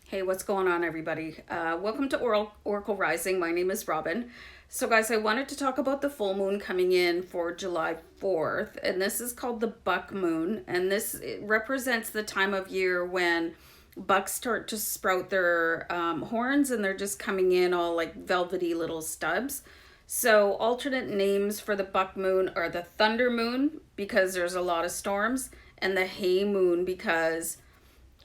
Hey, what's going on, everybody? Welcome to Oracle Rising. My name is Robin. So, guys, I wanted to talk about the full moon coming in for July 4th, and this is called the buck moon. And this it represents the time of year when bucks start to sprout their horns, and they're just coming in all like velvety little stubs. So, alternate names for the buck moon are the thunder moon because there's a lot of storms, and the hay moon because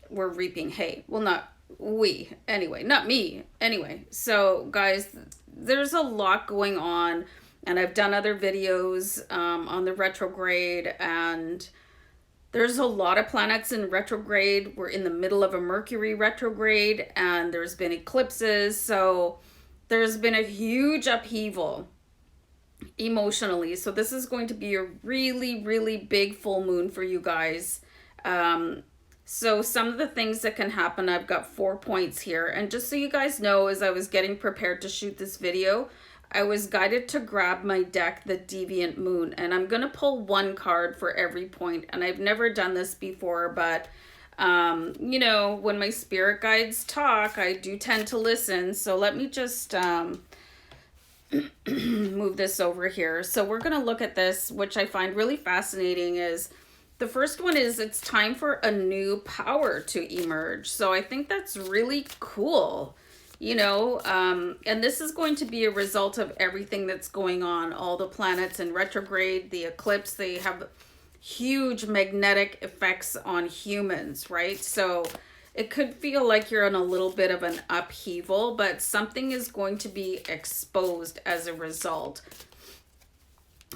we're reaping hay. Well, not we, anyway, not me, anyway. So, guys, there's a lot going on, and I've done other videos on the retrograde, and there's a lot of planets in retrograde. We're in the middle of a Mercury retrograde, and there's been eclipses, so there's been a huge upheaval emotionally. So, this is going to be a really, really big full moon for you guys. So some of the things that can happen, I've got 4 points here. And just so you guys know, as I was getting prepared to shoot this video, I was guided to grab my deck, the Deviant Moon. And I'm going to pull one card for every point. And I've never done this before, but, you know, when my spirit guides talk, I do tend to listen. So let me just move this over here. So we're going to look at this, which I find really fascinating is... The first one is it's time for a new power to emerge. So I think that's really cool, you know, and this is going to be a result of everything that's going on. All the planets in retrograde, the eclipse, they have huge magnetic effects on humans, right? So it could feel like you're in a little bit of an upheaval, but something is going to be exposed as a result.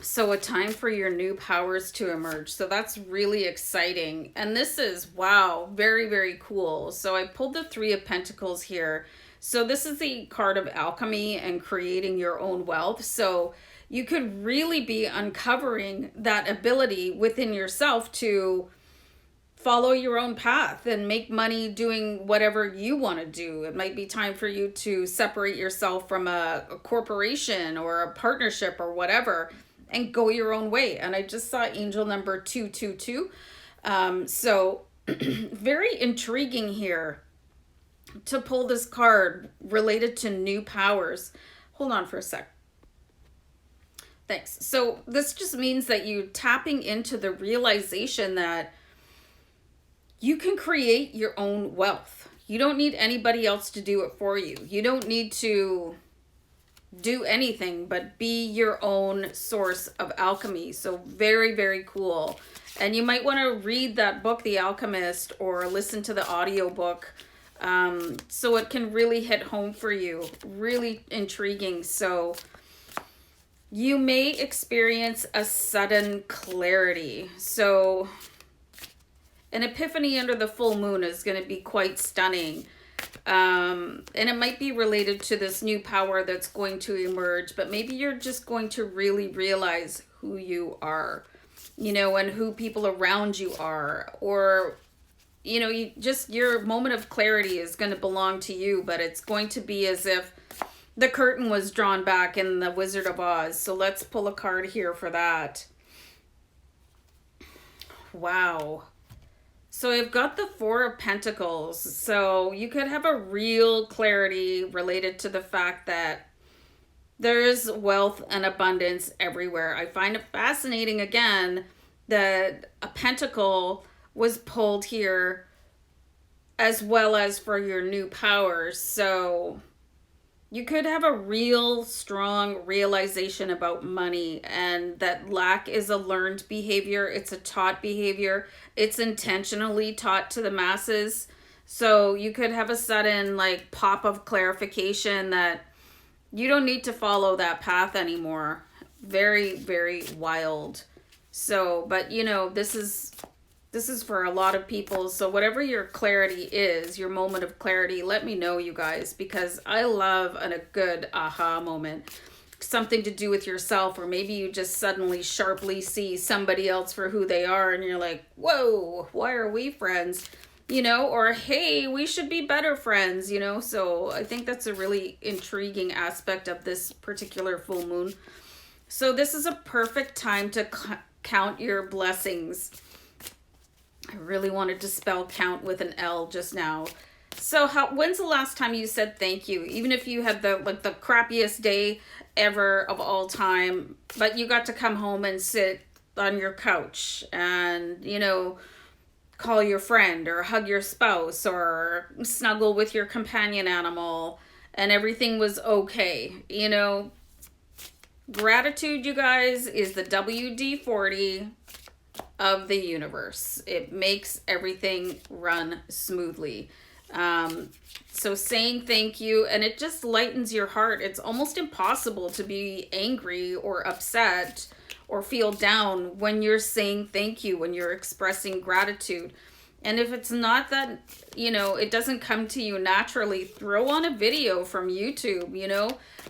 So a time for your new powers to emerge. So that's really exciting. And this is, wow, very, very cool. So I pulled the Three of Pentacles here. So this is the card of alchemy and creating your own wealth. So you could really be uncovering that ability within yourself to follow your own path and make money doing whatever you want to do. It might be time for you to separate yourself from a corporation or a partnership or whatever, and go your own way. And I just saw angel number 222. So very intriguing here to pull this card related to new powers. Hold on for a sec. Thanks. So this just means that you tapping into the realization that you can create your own wealth. You don't need anybody else to do it for you. You don't need to do anything but be your own source of alchemy. So very, very cool. And you might want to read that book, The Alchemist, or listen to the audiobook, so it can really hit home for you. Really intriguing. So you may experience a sudden clarity. So an epiphany under the full moon is going to be quite stunning. And it might be related to this new power that's going to emerge, but maybe you're just going to really realize who you are, you know, and who people around you are, or, you know, your moment of clarity is going to belong to you, but it's going to be as if the curtain was drawn back in the Wizard of Oz. So let's pull a card here for that. Wow. So I've got the Four of Pentacles. So you could have a real clarity related to the fact that there is wealth and abundance everywhere. I find it fascinating, again, that a pentacle was pulled here as well as for your new powers. So you could have a real strong realization about money, and that lack is a learned behavior. It's a taught behavior. It's intentionally taught to the masses. So you could have a sudden like pop of clarification that you don't need to follow that path anymore. Very, very wild. So, but you know, this is for a lot of people. So whatever your clarity is, your moment of clarity, let me know, you guys, because I love a good aha moment. Something to do with yourself, or maybe you just suddenly sharply see somebody else for who they are and you're like, whoa, why are we friends? You know, or hey, we should be better friends, you know? So I think that's a really intriguing aspect of this particular full moon. So this is a perfect time to count your blessings. I really wanted to spell count with an L just now. So when's the last time you said thank you? Even if you had the like the crappiest day ever of all time, but you got to come home and sit on your couch and, you know, call your friend or hug your spouse or snuggle with your companion animal and everything was okay. You know, gratitude, you guys, is the WD-40 of the universe. It makes everything run smoothly. So saying thank you, and it just lightens your heart. It's almost impossible to be angry or upset or feel down when you're saying thank you, when you're expressing gratitude. And if it's not that, you know, it doesn't come to you naturally, throw on a video from YouTube, you know,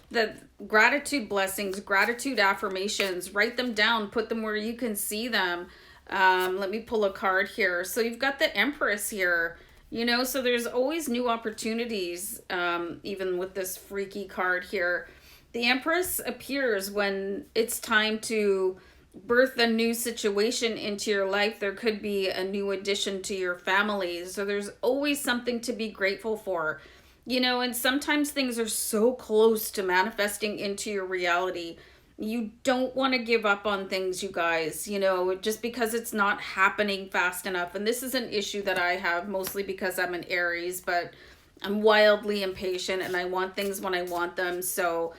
the gratitude blessings, gratitude affirmations, write them down, put them where you can see them. Let me pull a card here. So you've got the Empress here, you know, so there's always new opportunities, even with this freaky card here. The Empress appears when it's time to birth a new situation into your life. There could be a new addition to your family. So there's always something to be grateful for, you know, and sometimes things are so close to manifesting into your reality. You don't want to give up on things, you guys, you know, just because it's not happening fast enough. And this is an issue that I have mostly because I'm an Aries, but I'm wildly impatient and I want things when I want them. So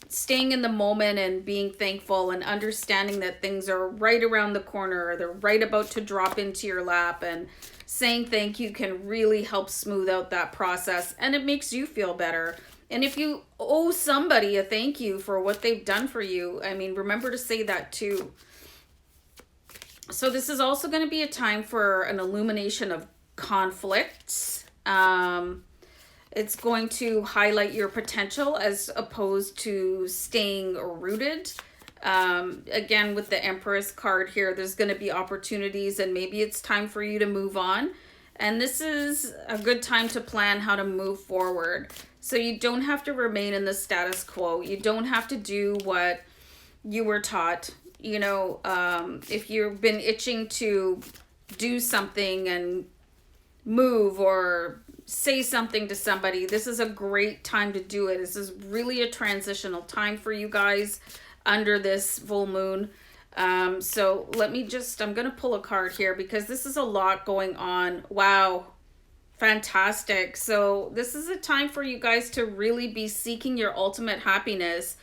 staying in the moment and being thankful and understanding that things are right around the corner, or they're right about to drop into your lap, and saying thank you can really help smooth out that process, and it makes you feel better. And if you owe somebody a thank you for what they've done for you, I mean, remember to say that too. So this is also going to be a time for an illumination of conflicts. It's going to highlight your potential as opposed to staying rooted. Again, with the Empress card here, there's going to be opportunities and maybe it's time for you to move on. And this is a good time to plan how to move forward. So you don't have to remain in the status quo. You don't have to do what you were taught. You know, if you've been itching to do something and move or say something to somebody, this is a great time to do it. This is really a transitional time for you guys under this full moon. So let me just, I'm going to pull a card here because this is a lot going on. Wow. Fantastic. So this is a time for you guys to really be seeking your ultimate happiness.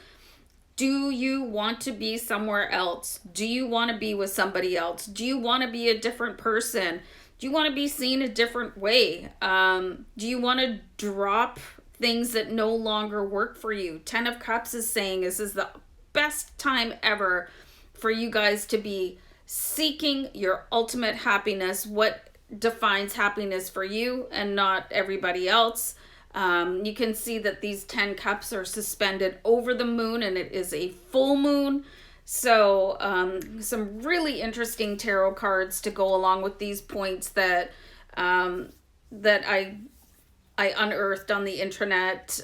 Do you want to be somewhere else? Do you want to be with somebody else? Do you want to be a different person? Do you want to be seen a different way? Do you want to drop things that no longer work for you? 10 of Cups is saying this is the best time ever for you guys to be seeking your ultimate happiness, what defines happiness for you and not everybody else. You can see that these 10 cups are suspended over the moon and it is a full moon. So some really interesting tarot cards to go along with these points that that I unearthed on the internet.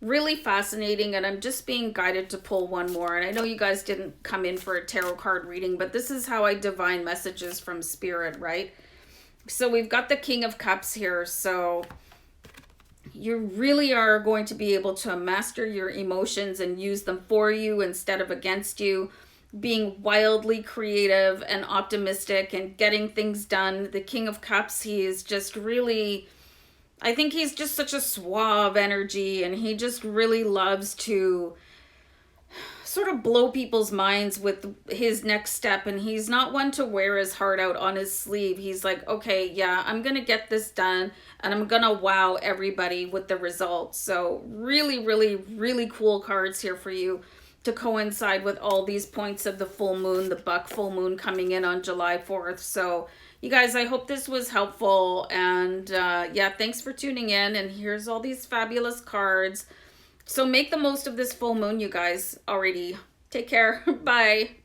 Really fascinating, and I'm just being guided to pull one more. And I know you guys didn't come in for a tarot card reading, but this is how I divine messages from spirit, right? So we've got the King of Cups here. So you really are going to be able to master your emotions and use them for you instead of against you, being wildly creative and optimistic and getting things done. The King of Cups, he is just really, I think he's just such a suave energy, and he just really loves to sort of blow people's minds with his next step. And he's not one to wear his heart out on his sleeve. He's like, okay, yeah, I'm gonna get this done and I'm gonna wow everybody with the results. So really, really, really cool cards here for you to coincide with all these points of the full moon, the buck full moon coming in on July 4th. So you guys, I hope this was helpful, and yeah, thanks for tuning in. And here's all these fabulous cards. So make the most of this full moon, you guys, already. Take care. Bye.